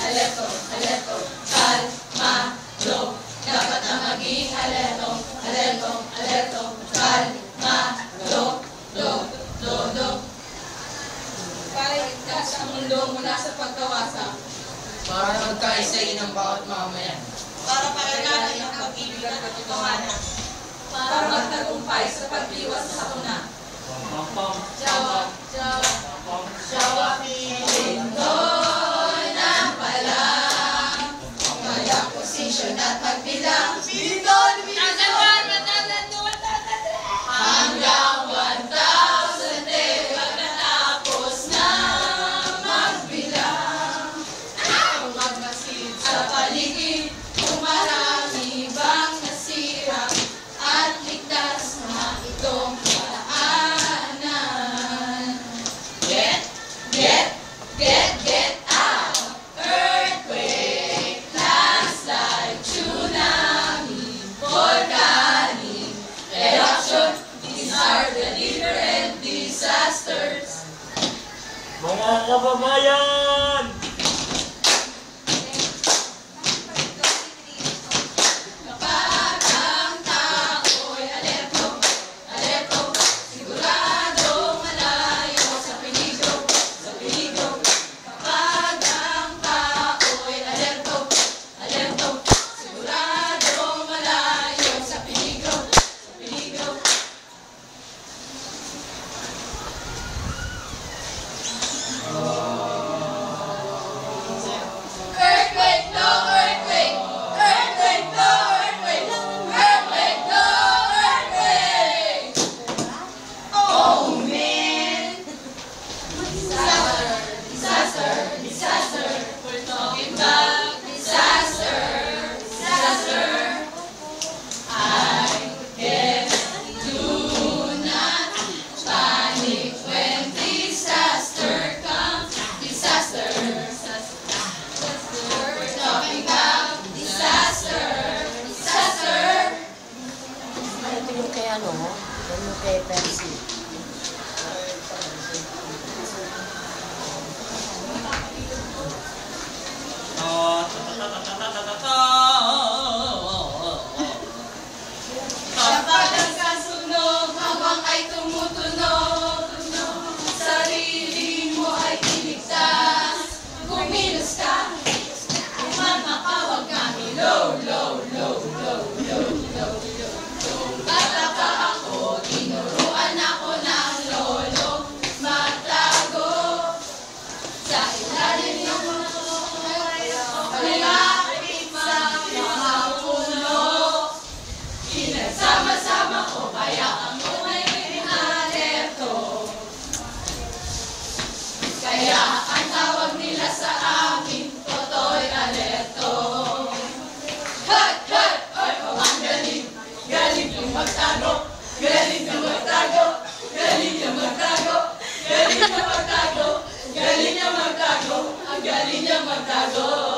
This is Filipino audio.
alerto, alerto, kalmado. Dapat na maging alerto, alerto, alerto, kalmado, do. Para iligtas ang mundo mula sa pagkawasa. Para magkaisayin ang bawat mamayan. Para palagalan ang pag-ibig at katotohanan. Para magtagumpay sa pag-iwas sa sakuna. Jawa, Pinoy na pala. Mayang posisyon at magbilang. Hanggang 1,000 pagkatapos na magbilang. Magmasid sa paligid kung marami bang nasira at ligtas na itong paraanan. Get out! Earthquake, landslide, tsunami, volcanic eruption. These are the different disasters. Mga kababayan! Kapag ang tao'y alerto, alerto, siguradong malayo sa peligro, sa peligro. Kapag ang tao'y alerto, alerto, siguradong malayo sa peligro, sa peligro. Earthquake, no earthquake! Earthquake, no earthquake! Earthquake, no earthquake! Oh man! Disaster! We're talking about disaster! I guess do not panic when disaster comes. Disaster! We're talking about disaster! Ito yung kay ano, yung kay Pepsi. Kapag ang kasunog habang ay tumutunog, sarili mo ay iligtas. Kumilos ka, kumakawag kami. Low. Bata pa ako, tinuruan ako ng lolo. Magtago sa ilalim ng palapit sa mga puno. Pinagsama-sama ko kaya ang tunay alerto. Kaya ang tawag nila sa amin, Totoy Alerto. Hot! Oy, ang galing! Galing yung magtago! Galing yung magtago! Galing yung magtago! Galing yung magtago! Galing yung magtago! Ang galing yung magtago!